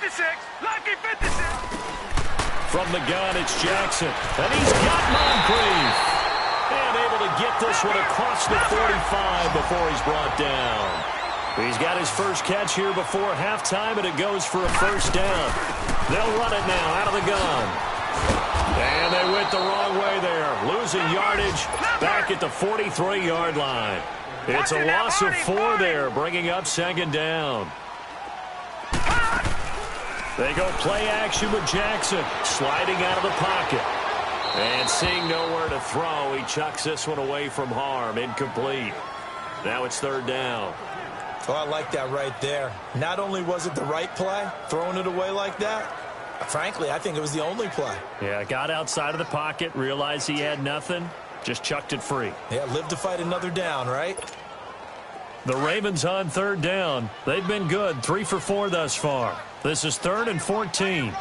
Lucky 56. From the gun, it's Jackson. And he's got Moncrief. And able to get this one across the 45 before he's brought down. He's got his first catch here before halftime, and it goes for a first down. They'll run it now out of the gun. And they went the wrong way there. Losing yardage back at the 43-yard line. It's a loss of 4 there, bringing up second down. They go play action with Jackson, sliding out of the pocket. And seeing nowhere to throw, he chucks this one away from harm, incomplete. Now it's third down. Oh, I like that right there. Not only was it the right play, throwing it away like that, frankly, I think it was the only play. Yeah, got outside of the pocket, realized he had nothing, just chucked it free. Yeah, live to fight another down, right? The Ravens on third down. They've been good, 3 for 4 thus far. This is 3rd and 14. Here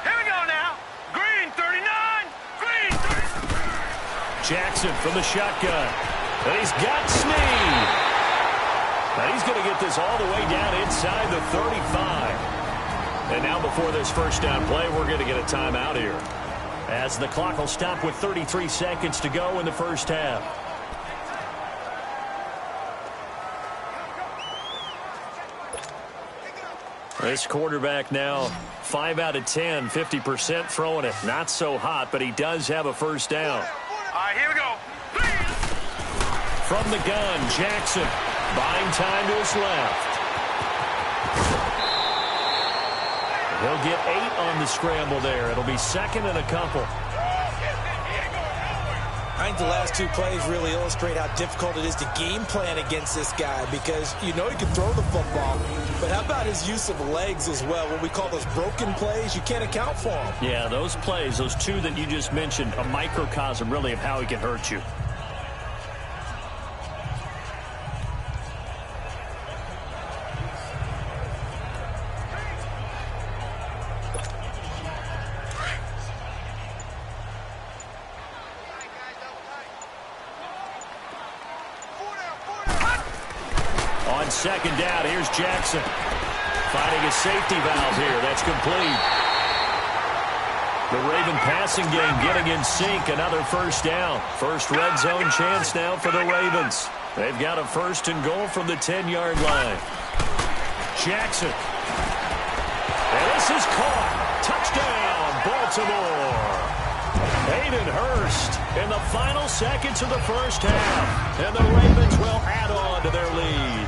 we go now. Green 39. Green 30. Jackson from the shotgun. And he's got Snead. Now he's going to get this all the way down inside the 35. And now before this first down play, we're going to get a timeout here, as the clock will stop with 33 seconds to go in the first half. This quarterback now 5 out of 10, 50% throwing it. Not so hot, but he does have a first down. All right, here we go. From the gun, Jackson buying time to his left. He'll get 8 on the scramble there. It'll be second and a couple. I think the last 2 plays really illustrate how difficult it is to game plan against this guy, because you know he can throw the football, but how about his use of legs as well? What we call those broken plays, you can't account for them. Yeah, those plays, those 2 that you just mentioned, a microcosm really of how he can hurt you. Second down, here's Jackson. Finding a safety valve here. That's complete. The Raven passing game getting in sync. Another first down. First red zone chance now for the Ravens. They've got a first and goal from the 10-yard line. Jackson. And this is caught. Touchdown, Baltimore. Hayden Hurst in the final seconds of the first half. And the Ravens will add on to their lead.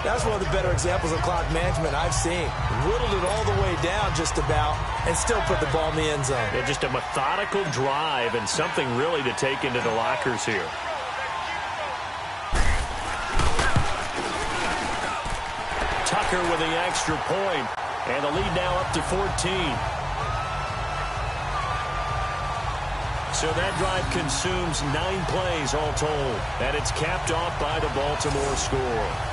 That's one of the better examples of clock management I've seen. Whittled it all the way down just about and still put the ball in the end zone. Yeah, just a methodical drive and something really to take into the lockers here. Tucker with the extra point, and the lead now up to 14. So that drive consumes 9 plays all told, and it's capped off by the Baltimore score.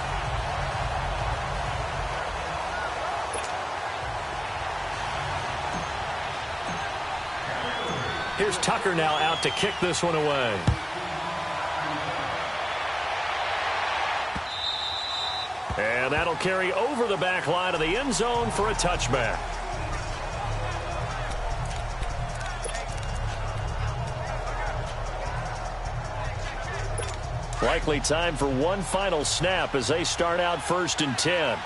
Here's Tucker now out to kick this one away. And that'll carry over the back line of the end zone for a touchback. Likely time for one final snap as they start out 1st and 10.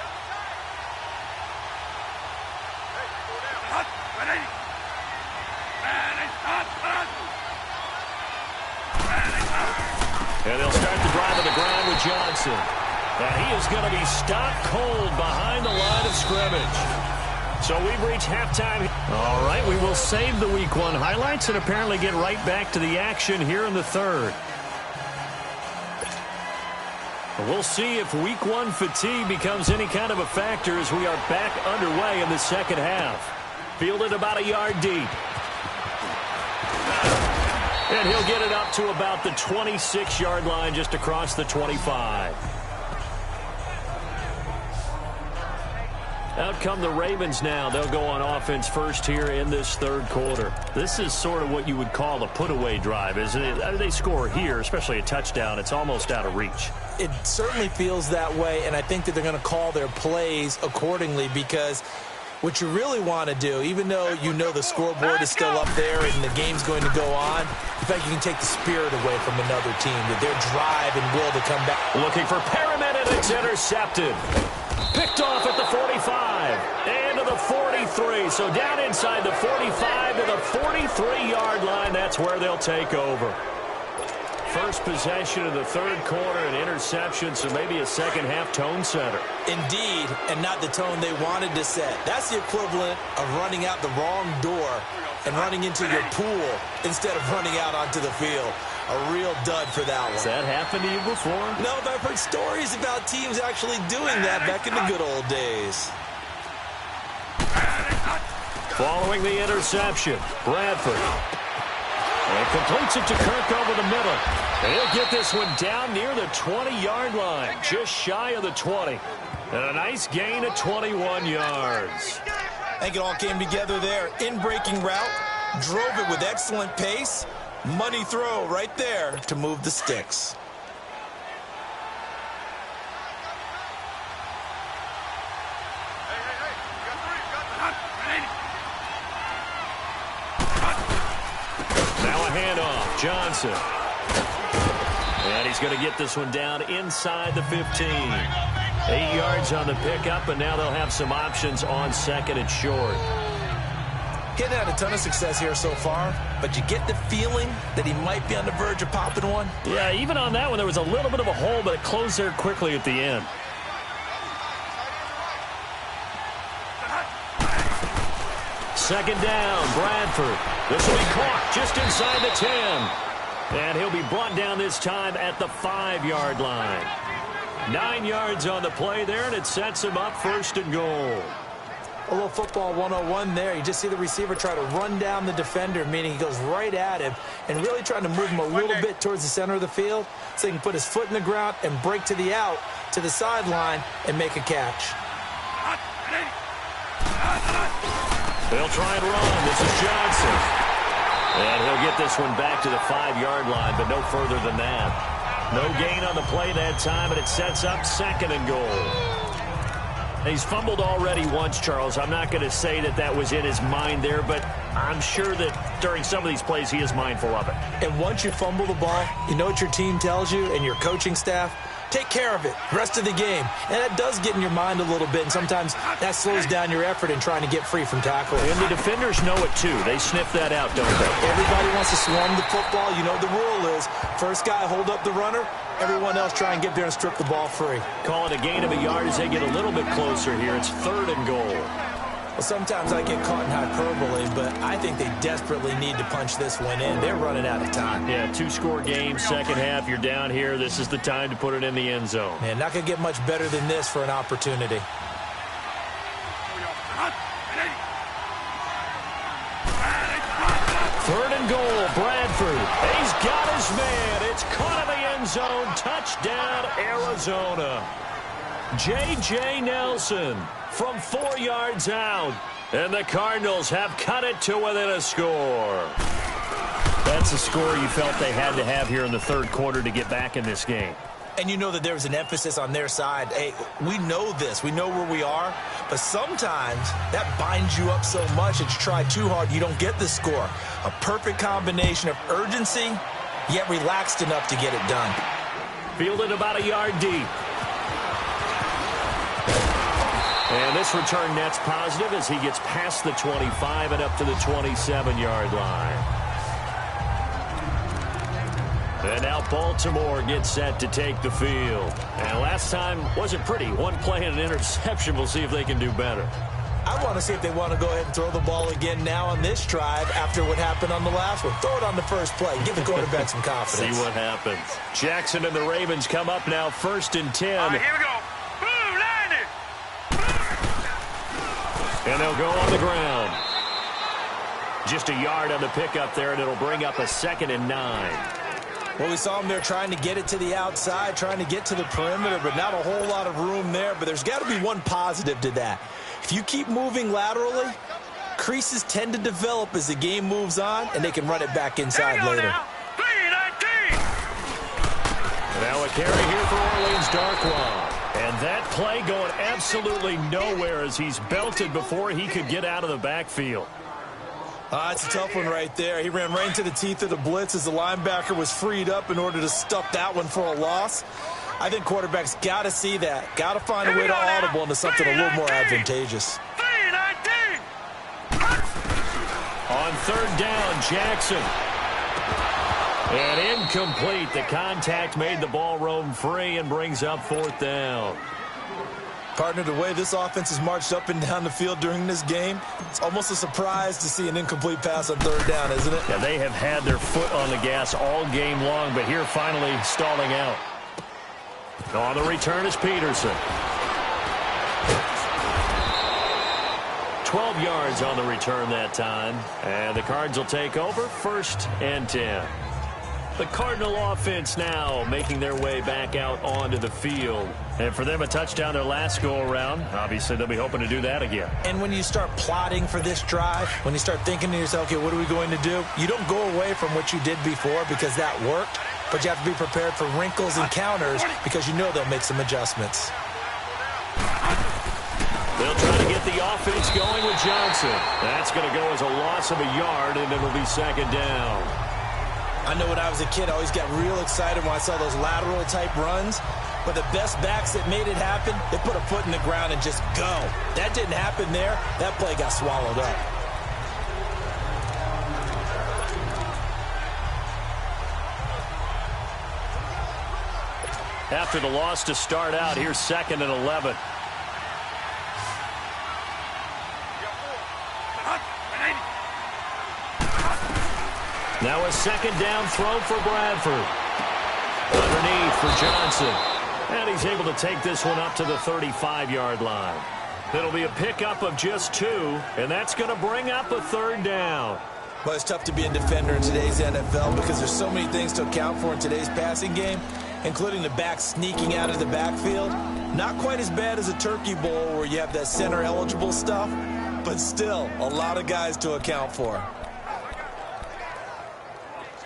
And they'll start the drive to the ground with Johnson. And he is going to be stopped cold behind the line of scrimmage. So we've reached halftime. All right, we will save the Week 1 highlights and apparently get right back to the action here in the 3rd. We'll see if Week 1 fatigue becomes any kind of a factor as we are back underway in the second half. Fielded about a yard deep. And he'll get it up to about the 26-yard line, just across the 25. Out come the Ravens now. They'll go on offense first here in this third quarter. This is sort of what you would call a put-away drive, isn't it? They score here, especially a touchdown. It's almost out of reach. It certainly feels that way, and I think that they're going to call their plays accordingly, because what you really want to do, even though you know the scoreboard is still up there and the game's going to go on, in fact, you can take the spirit away from another team, with their drive and will to come back. Looking for Perriman, and it's intercepted. Picked off at the 45 and to the 43. So down inside the 45 to the 43-yard line. That's where they'll take over. First possession of the third quarter, an interception, so maybe a second-half tone setter. Indeed, and not the tone they wanted to set. That's the equivalent of running out the wrong door and running into your pool instead of running out onto the field. A real dud for that one. Has that happened to you before? No, but I've heard stories about teams actually doing that back in the good old days. Following the interception, Bradford. And completes it to Kirk over the middle. And he'll get this one down near the 20-yard line, just shy of the 20. And a nice gain of 21 yards. I think it all came together there. In-breaking route, drove it with excellent pace. Money throw right there to move the sticks. Now a handoff, Johnson. And he's going to get this one down inside the 15. 8 yards on the pickup, and now they'll have some options on second and short. He's had a ton of success here so far, but you get the feeling that he might be on the verge of popping one. Yeah, even on that one, there was a little bit of a hole, but it closed there quickly at the end. Second down, Bradford. This will be caught just inside the 10. And he'll be brought down this time at the 5-yard line. 9 yards on the play there, and it sets him up first and goal. A little football 101 there. You just see the receiver try to run down the defender, meaning he goes right at him and really trying to move him a little bit towards the center of the field so he can put his foot in the ground and break to the out, to the sideline, and make a catch. They'll try and run. This is Johnson. And he'll get this one back to the 5-yard line, but no further than that. No gain on the play that time, and it sets up second and goal. He's fumbled already once, Charles. I'm not going to say that that was in his mind there, but I'm sure that during some of these plays he is mindful of it. And once you fumble the ball, you know what your team tells you and your coaching staff? Take care of it rest of the game. And that does get in your mind a little bit, and sometimes that slows down your effort in trying to get free from tackles. And the defenders know it, too. They sniff that out, don't they? Everybody wants to swarm the football. You know what the rule is. First guy, hold up the runner. Everyone else try and get there and strip the ball free. Call it a gain of a yard as they get a little bit closer here. It's third and goal. Well, sometimes I get caught in hyperbole, but I think they desperately need to punch this one in. They're running out of time. Yeah, 2-score game, second half. You're down here. This is the time to put it in the end zone. Man, not going to get much better than this for an opportunity. Third and goal, Bradford. He's got his man. It's caught in the end zone. Touchdown, Arizona. J.J. Nelson from 4 yards out. And the Cardinals have cut it to within a score. That's a score you felt they had to have here in the third quarter to get back in this game. And you know that there's an emphasis on their side. Hey, we know this. We know where we are. But sometimes that binds you up so much that you try too hard, you don't get the score. A perfect combination of urgency, yet relaxed enough to get it done. Fielded about a yard deep. And this return net's positive as he gets past the 25 and up to the 27-yard line. And now Baltimore gets set to take the field. And last time wasn't pretty. One play and an interception. We'll see if they can do better. I want to see if they want to go ahead and throw the ball again now on this drive after what happened on the last one. Throw it on the first play. Give the quarterback some confidence. See what happens. Jackson and the Ravens come up now first and 10. All right, here we go. Boom, landed. And they'll go on the ground. Just a yard on the pickup there, and it'll bring up a 2nd and 9. Well, we saw them there trying to get it to the outside, trying to get to the perimeter, but not a whole lot of room there. But there's got to be one positive to that. If you keep moving laterally, creases tend to develop as the game moves on, and they can run it back inside later. Now. 319. Now a carry here for Orleans Darkwa. And that play going absolutely nowhere as he's belted before he could get out of the backfield. It's a tough one right there. He ran right into the teeth of the blitz as the linebacker was freed up in order to stuff that one for a loss. I think quarterbacks got to see that. Got to find a way to audible into something a little more advantageous. 319. On third down, Jackson. And incomplete. The contact made the ball roam free and brings up fourth down. Partner, the way this offense has marched up and down the field during this game, it's almost a surprise to see an incomplete pass on third down, isn't it? Yeah, they have had their foot on the gas all game long, but here finally stalling out. On the return is Peterson. 12 yards on the return that time. And the Cards will take over 1st and 10. The Cardinal offense now making their way back out onto the field. And for them, a touchdown their last go-around. Obviously, they'll be hoping to do that again. And when you start plotting for this drive, when you start thinking to yourself, okay, what are we going to do? You don't go away from what you did before because that worked, but you have to be prepared for wrinkles and counters because you know they'll make some adjustments. They'll try to get the offense going with Johnson. That's going to go as a loss of a yard, and it'll be 2nd down. I know when I was a kid, I always got real excited when I saw those lateral-type runs. But the best backs that made it happen, they put a foot in the ground and just go. That didn't happen there. That play got swallowed up. After the loss to start out, here's 2nd and 11. Now a 2nd down throw for Bradford. Underneath for Johnson. And he's able to take this one up to the 35-yard line. It'll be a pickup of just 2, and that's going to bring up a 3rd down. Well, it's tough to be a defender in today's NFL because there's so many things to account for in today's passing game, including the back sneaking out of the backfield. Not quite as bad as a turkey bowl where you have that center-eligible stuff, but still a lot of guys to account for.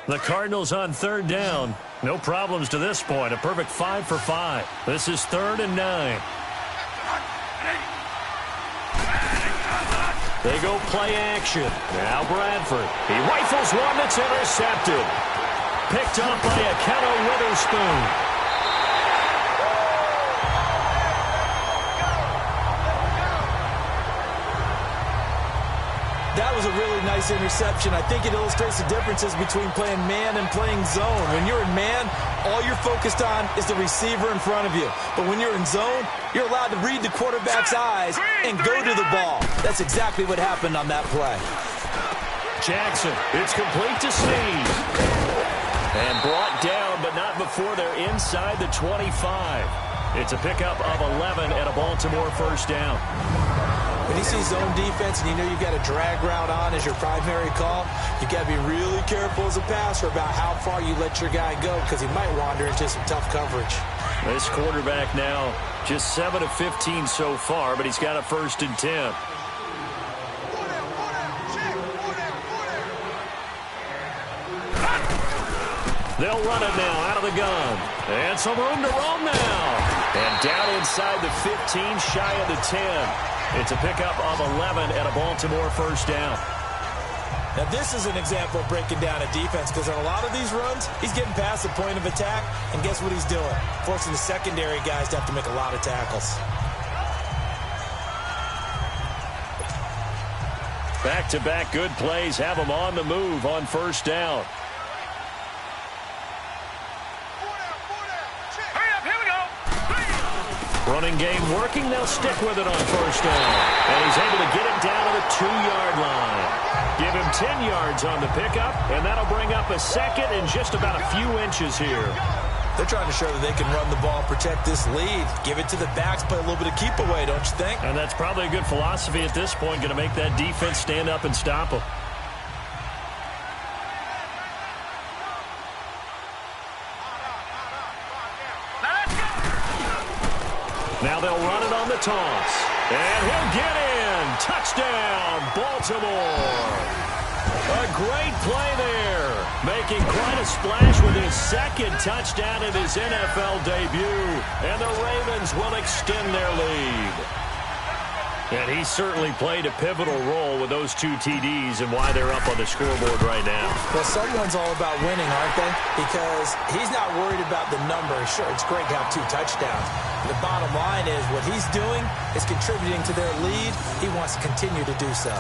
The Cardinals on 3rd down. No problems to this point. A perfect 5 for 5. This is 3rd and 9. They go play action. Now Bradford. He rifles one that's intercepted. Picked up by Akenna Witherspoon. That was a really nice interception. I think it illustrates the differences between playing man and playing zone. When you're in man, all you're focused on is the receiver in front of you. But when you're in zone, you're allowed to read the quarterback's eyes and go to the ball. That's exactly what happened on that play. Jackson, it's complete to Steve. And brought down, but not before they're inside the 25. It's a pickup of 11 and a Baltimore 1st down. When you see zone defense and you know you've got a drag route on as your primary call, you got to be really careful as a passer about how far you let your guy go because he might wander into some tough coverage. This quarterback now just 7 of 15 so far, but he's got a 1st and 10. They'll run it now out of the gun. And some room to roam now. And down inside the 15, shy of the 10. It's a pickup of 11 and a Baltimore 1st down. Now, this is an example of breaking down a defense because on a lot of these runs, he's getting past the point of attack, and guess what he's doing? Forcing the secondary guys to have to make a lot of tackles. Back-to-back good plays have them on the move on 1st down. Running game working. They'll stick with it on 1st down. And he's able to get it down to the 2-yard line. Give him 10 yards on the pickup, and that'll bring up a 2nd and just about a few inches here. They're trying to show that they can run the ball, protect this lead. Give it to the backs, play a little bit of keep away, don't you think? And that's probably a good philosophy at this point, going to make that defense stand up and stop them. Now they'll run it on the toss. And he'll get in. Touchdown, Baltimore. A great play there, making quite a splash with his second touchdown in his NFL debut. And the Ravens will extend their lead. And he certainly played a pivotal role with those 2 TDs and why they're up on the scoreboard right now. Well, someone's all about winning, aren't they? Because he's not worried about the number. Sure, it's great to have 2 touchdowns. The bottom line is what he's doing is contributing to their lead. He wants to continue to do so.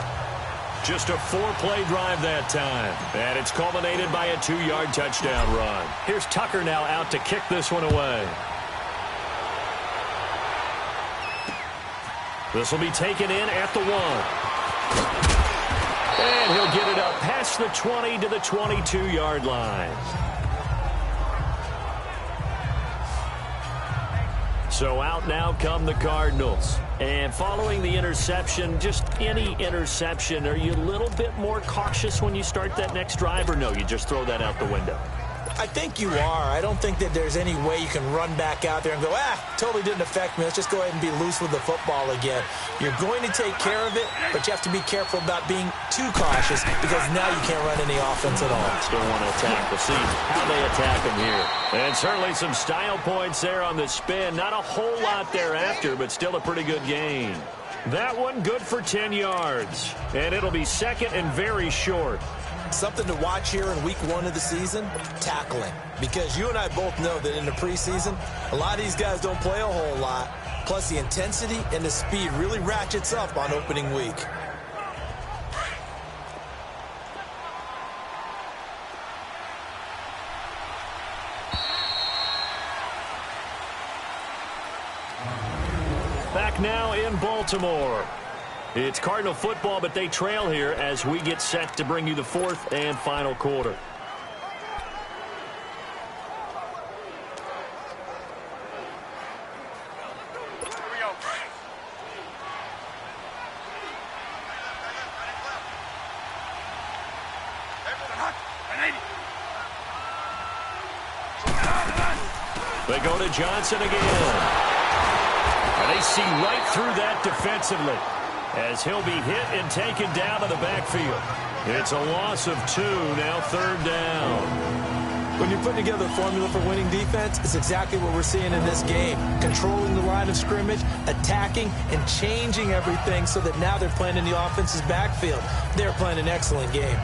Just a 4-play drive that time. And it's culminated by a 2-yard touchdown run. Here's Tucker now out to kick this one away. This will be taken in at the 1. And he'll get it up past the 20 to the 22-yard line. So out now come the Cardinals. And following the interception, just any interception, are you a little bit more cautious when you start that next drive, or no, you just throw that out the window? I think you are. I don't think that there's any way you can run back out there and go, totally didn't affect me. Let's just go ahead and be loose with the football again. You're going to take care of it, but you have to be careful about being too cautious because now you can't run any offense at all. Still want to attack. We'll see how they attack him here. And certainly some style points there on the spin. Not a whole lot thereafter, but still a pretty good gain. That one good for 10 yards. And it'll be second and very short. Something to watch here in week 1 of the season, tackling. Because you and I both know that in the preseason, a lot of these guys don't play a whole lot. Plus, the intensity and the speed really ratchets up on opening week. Back now in Baltimore. It's Cardinal football, but they trail here as we get set to bring you the 4th and final quarter. They go to Johnson again. And they see right through that defensively, as he'll be hit and taken down to the backfield. It's a loss of 2, now 3rd down. When you're putting together a formula for winning defense, it's exactly what we're seeing in this game. Controlling the line of scrimmage, attacking, and changing everything so that now they're playing in the offense's backfield. They're playing an excellent game.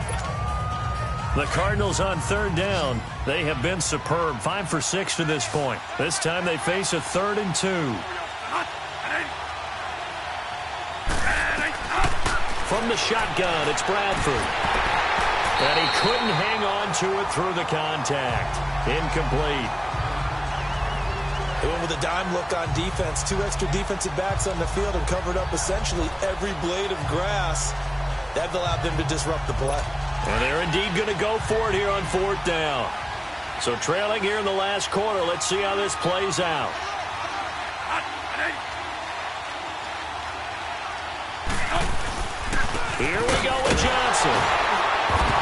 The Cardinals on 3rd down. They have been superb, 5 for 6 to this point. This time they face a 3rd and 2. From the shotgun, it's Bradford. And he couldn't hang on to it through the contact. Incomplete. They went with a dime look on defense. 2 extra defensive backs on the field and covered up essentially every blade of grass. That allowed them to disrupt the play. And they're indeed going to go for it here on 4th down. So trailing here in the last quarter, let's see how this plays out. Here we go with Johnson.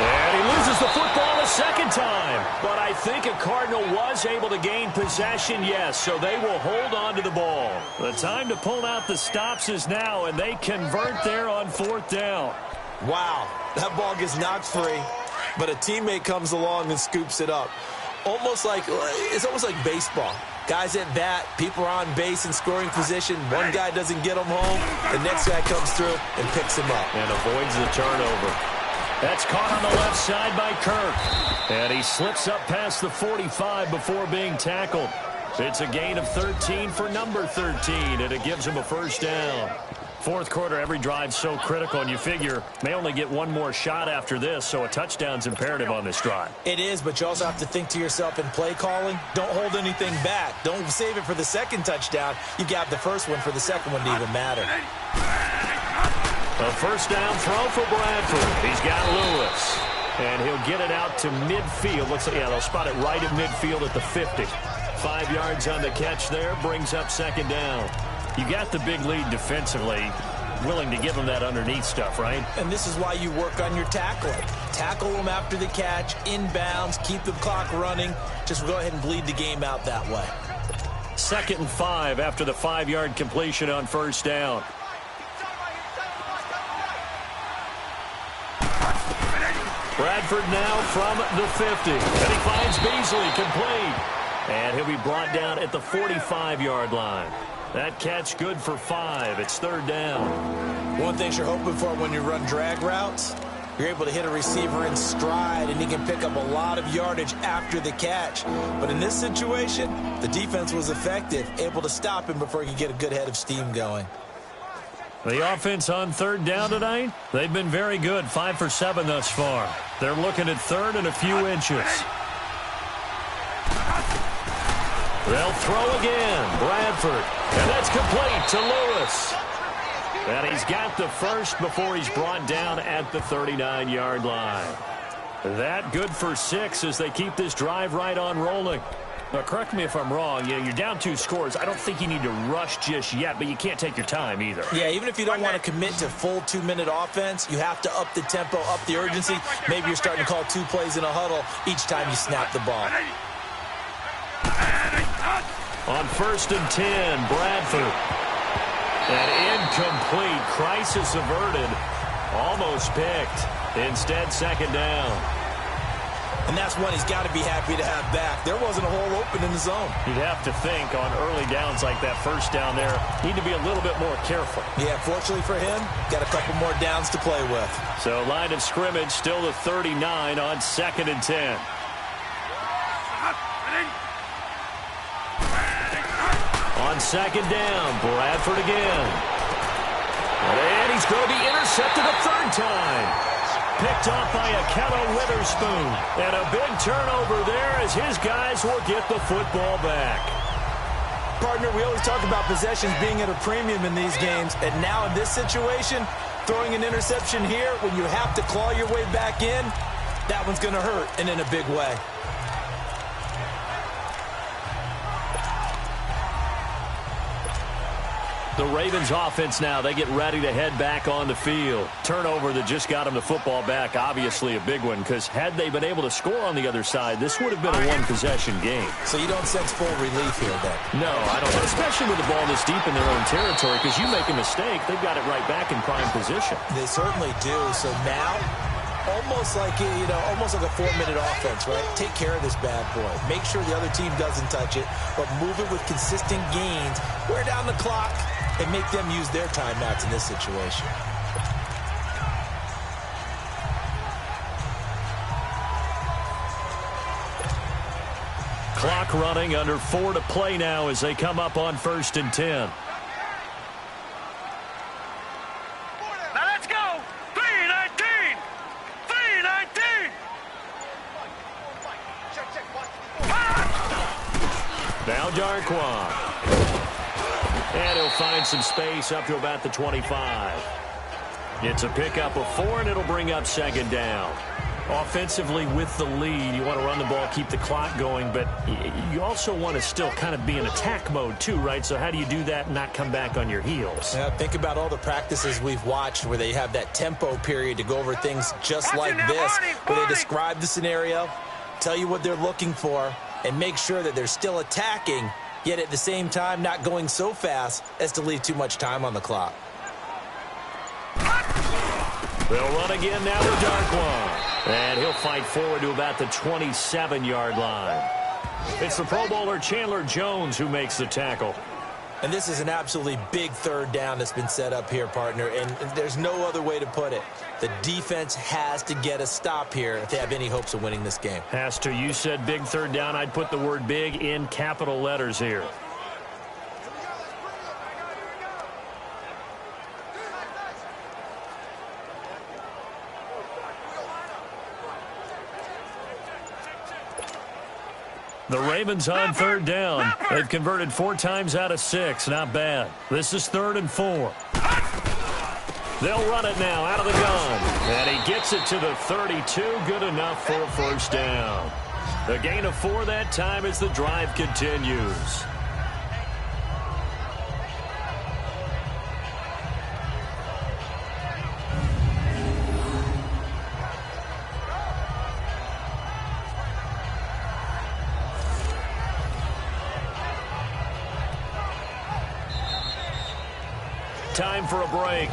And he loses the football a second time. But I think a Cardinal was able to gain possession, yes, so they will hold on to the ball. The time to pull out the stops is now, and they convert there on 4th down. Wow, that ball gets knocked free, but a teammate comes along and scoops it up. It's almost like baseball. Guys at bat, people are on base in scoring position. One guy doesn't get them home. The next guy comes through and picks him up. And avoids the turnover. That's caught on the left side by Kirk. And he slips up past the 45 before being tackled. It's a gain of 13 for number 13, and it gives him a 1st down. 4th quarter, every drive's so critical, and you figure may only get one more shot after this, so a touchdown's imperative on this drive. It is, but you also have to think to yourself in play calling, don't hold anything back. Don't save it for the second touchdown. You got the first one for the second one to even matter. A 1st down throw for Bradford. He's got Lewis, and he'll get it out to midfield. Looks like, they'll spot it right at midfield at the 50. 5 yards on the catch there, brings up 2nd down. You got the big lead defensively, willing to give them that underneath stuff, right? And this is why you work on your tackling. Tackle them after the catch, inbounds, keep the clock running. Just go ahead and bleed the game out that way. 2nd and 5 after the 5-yard completion on 1st down. Bradford now from the 50. And he finds Beasley complete. And he'll be brought down at the 45-yard line. That catch good for 5. It's third down. One thing you're hoping for when you run drag routes, you're able to hit a receiver in stride, and he can pick up a lot of yardage after the catch. But in this situation, the defense was effective, able to stop him before he could get a good head of steam going. The offense on third down tonight, they've been very good, 5 for 7 thus far. They're looking at third and a few inches. They'll throw again, Bradford, and that's complete to Lewis. And he's got the first before he's brought down at the 39-yard line. That good for 6 as they keep this drive right on rolling. Now, correct me if I'm wrong. You're down 2 scores. I don't think you need to rush just yet, but you can't take your time either. Yeah, even if you don't want to commit to full 2-minute offense, you have to up the tempo, up the urgency. Maybe you're starting to call 2 plays in a huddle each time you snap the ball. On 1st and 10, Bradford. And incomplete. Crisis averted. Almost picked. Instead, second down. And that's one he's got to be happy to have back. There wasn't a hole open in the zone. You'd have to think on early downs like that first down there, need to be a little bit more careful. Yeah, fortunately for him, got a couple more downs to play with. So line of scrimmage still the 39 on 2nd and 10. On 2nd down, Bradford again. And he's going to be intercepted a 3rd time. Picked off by Akello Witherspoon. And a big turnover there as his guys will get the football back. Partner, we always talk about possessions being at a premium in these games. And now in this situation, throwing an interception here when you have to claw your way back in, that one's going to hurt, and in a big way. The Ravens offense now, they get ready to head back on the field. Turnover that just got them the football back, obviously a big one, because had they been able to score on the other side, this would have been a one-possession game. So you don't sense full relief here, then? No, I don't, especially with the ball this deep in their own territory, because you make a mistake, they've got it right back in prime position. They certainly do. So now, almost like almost like a 4-minute offense, right? Take care of this bad boy. Make sure the other team doesn't touch it, but move it with consistent gains. Wear down the clock and make them use their timeouts in this situation. Clock running, under 4 to play now as they come up on 1st and 10. Now let's go. 3-19. 3-19. Now Darquan. And he'll find some space up to about the 25. It's a pickup of 4, and it'll bring up 2nd down. Offensively with the lead, you want to run the ball, keep the clock going, but you also want to still kind of be in attack mode too, right? So how do you do that and not come back on your heels? Yeah, think about all the practices we've watched where they have that tempo period to go over things just like this, where they describe the scenario, tell you what they're looking for, and make sure that they're still attacking, yet at the same time not going so fast as to leave too much time on the clock. They'll run again now with Darquan. And he'll fight forward to about the 27-yard line. It's the Pro Bowler Chandler Jones who makes the tackle. And this is an absolutely big 3rd down that's been set up here, partner, and there's no other way to put it. The defense has to get a stop here if they have any hopes of winning this game. Has to. You said big 3rd down. I'd put the word big in capital letters here. The Ravens on 3rd down. They've converted 4 times out of 6. Not bad. This is 3rd and 4. They'll run it now out of the gun. And he gets it to the 32. Good enough for a 1st down. The gain of 4 that time as the drive continues. Time for a break.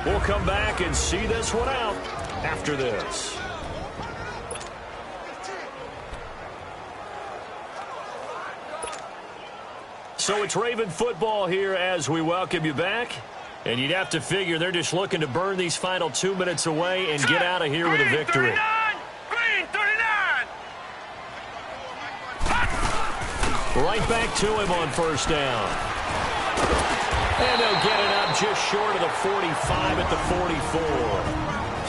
We'll come back and see this one out after this. So it's Raven football here as we welcome you back. And you'd have to figure they're just looking to burn these final 2 minutes away and get out of here with a victory. Green 39! Right back to him on first down. And they'll get it up just short of the 45 at the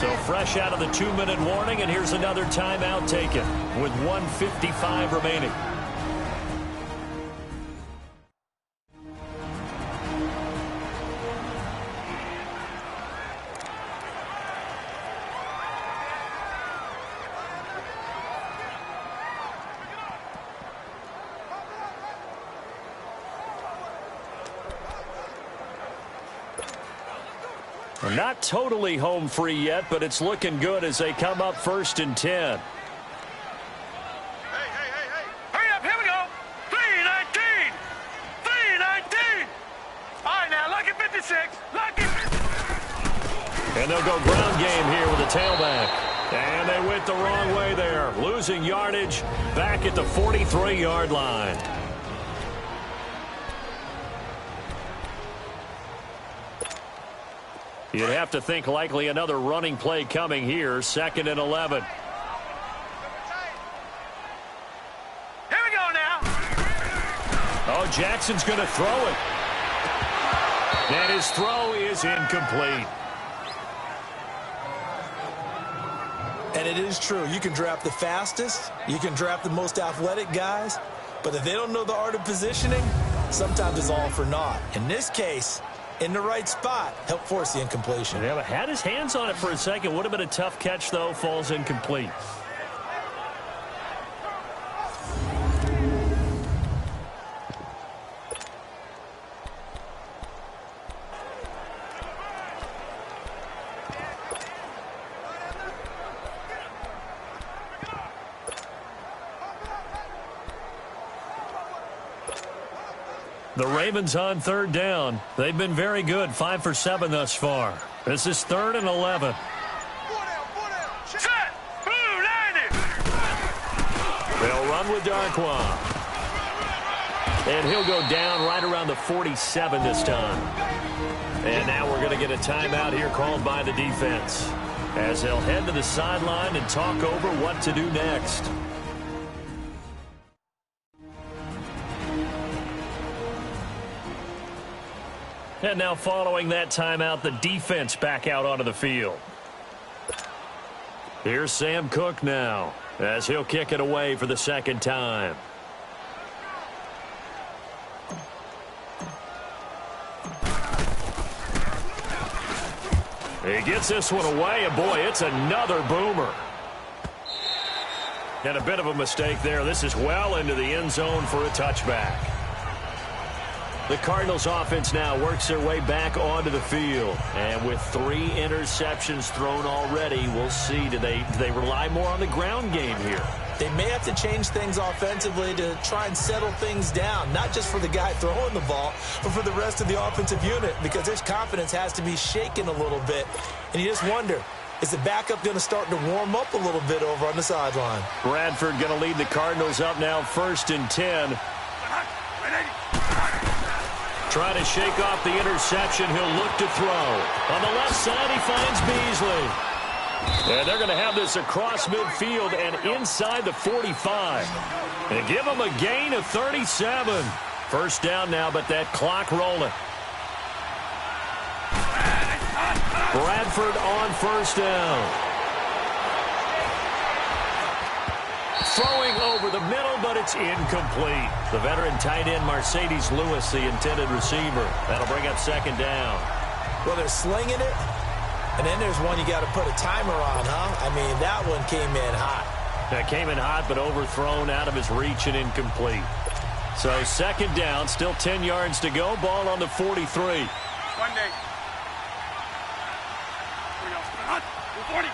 44. So fresh out of the 2-minute warning, and here's another timeout taken with 1:55 remaining. Not totally home free yet, but it's looking good as they come up 1st and 10. Hey. Hurry up, here we go. 3:19. 3:19. All right, now, lucky 56. Lucky. And they'll go ground game here with a tailback. And they went the wrong way there, losing yardage back at the 43-yard line. You'd have to think likely another running play coming here, 2nd and 11. Here we go now. Oh, Jackson's going to throw it. And his throw is incomplete. And it is true. You can draft the fastest. You can draft the most athletic guys. But if they don't know the art of positioning, sometimes it's all for naught. In this case, in the right spot, help force the incompletion. Yeah, but had his hands on it for a second. Would have been a tough catch, though. Falls incomplete. The Ravens on 3rd down. They've been very good, 5 for 7 thus far. This is 3rd and 11. Set. Blue 90. They'll run with Darkwa. And he'll go down right around the 47 this time. And now we're going to get a timeout here called by the defense, as they'll head to the sideline and talk over what to do next. And now following that timeout, the defense back out onto the field. Here's Sam Cook now, as he'll kick it away for the 2nd time. He gets this one away, and boy, it's another boomer. And a bit of a mistake there. This is well into the end zone for a touchback. The Cardinals offense now works their way back onto the field. And with 3 interceptions thrown already, we'll see. Do they rely more on the ground game here? They may have to change things offensively to try and settle things down, not just for the guy throwing the ball, but for the rest of the offensive unit, because their confidence has to be shaken a little bit. And you just wonder, is the backup going to start to warm up a little bit over on the sideline? Bradford going to lead the Cardinals up now 1st and 10. Trying to shake off the interception. He'll look to throw. On the left side, he finds Beasley. And they're going to have this across midfield and inside the 45. And give them a gain of 37. 1st down now, but that clock rolling. Bradford on 1st down. Throwing over the middle, but it's incomplete. The veteran tight end Mercedes Lewis, the intended receiver. That'll bring up 2nd down. Well, they're slinging it, and then there's one you got to put a timer on, huh? I mean, that one came in hot. That came in hot, but overthrown out of his reach and incomplete. So 2nd down, still 10 yards to go. Ball on the 43. 1 day. 40.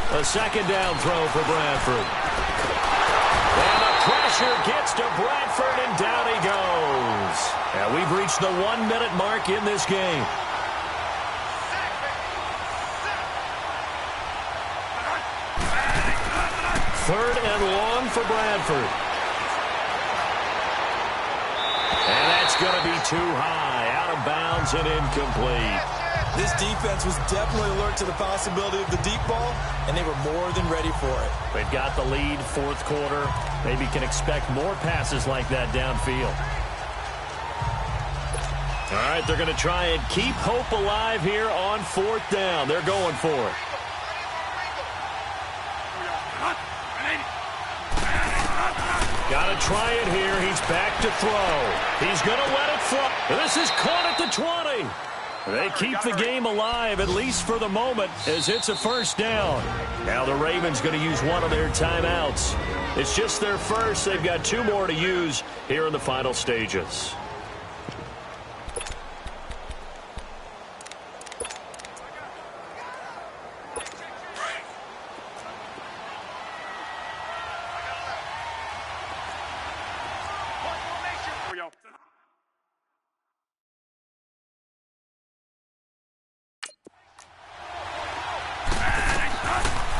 A 2nd down throw for Bradford. And the pressure gets to Bradford, and down he goes. And we've reached the 1-minute mark in this game. Third and long for Bradford. And that's going to be too high, out of bounds and incomplete. This defense was definitely alert to the possibility of the deep ball, and they were more than ready for it. They've got the lead, fourth quarter. Maybe can expect more passes like that downfield. All right, they're going to try and keep hope alive here on fourth down. They're going for it. Got to try it here. He's back to throw. He's going to let it fly. This is caught at the 20. They keep the game alive, at least for the moment, as it's a first down. Now the Ravens going to use one of their timeouts. It's just their first. They've got two more to use here in the final stages.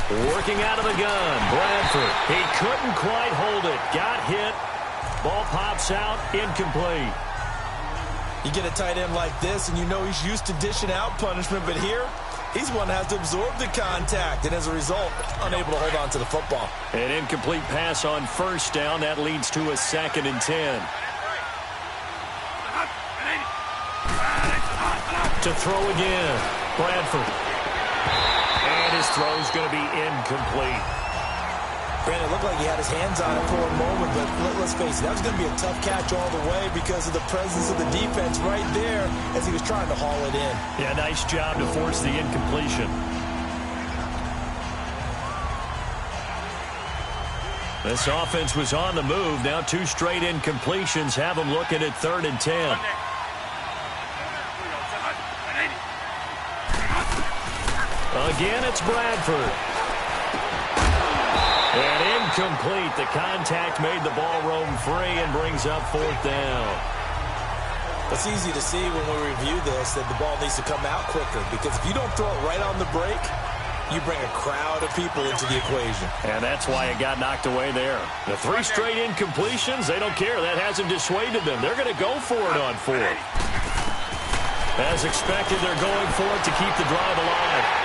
Working out of the gun, Bradford. He couldn't quite hold it. Got hit. Ball pops out, incomplete. You get a tight end like this, and you know he's used to dishing out punishment, but here, he's one that has to absorb the contact, and as a result, unable to hold on to the football. An incomplete pass on first down. That leads to a 2nd and 10. To throw again, Bradford. And his throw's going to be incomplete. Brandon, it looked like he had his hands on it for a moment, but let's face it, that was going to be a tough catch all the way because of the presence of the defense right there as he was trying to haul it in. Yeah, nice job to force the incompletion. This offense was on the move. Now 2 straight incompletions have them looking at 3rd and 10. Again, it's Bradford. And incomplete. The contact made the ball roam free and brings up 4th down. It's easy to see when we review this that the ball needs to come out quicker because if you don't throw it right on the break, you bring a crowd of people into the equation. And that's why it got knocked away there. The 3 straight incompletions, they don't care. That hasn't dissuaded them. They're going to go for it on 4th. As expected, they're going for it to keep the drive alive.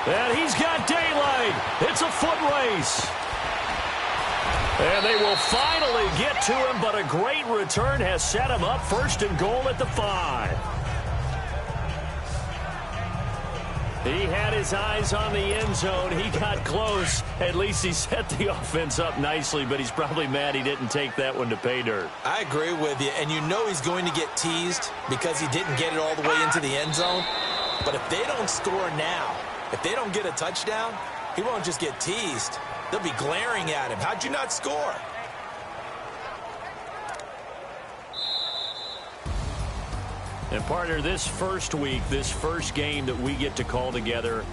And he's got daylight. It's a foot race. And they will finally get to him, but a great return has set him up 1st and goal at the 5. He had his eyes on the end zone. He got close. At least he set the offense up nicely, but he's probably mad he didn't take that one to pay dirt. I agree with you, and you know he's going to get teased because he didn't get it all the way into the end zone. But if they don't score now, if they don't get a touchdown, he won't just get teased. They'll be glaring at him. How'd you not score? And partner, this first week, this first game that we get to call together,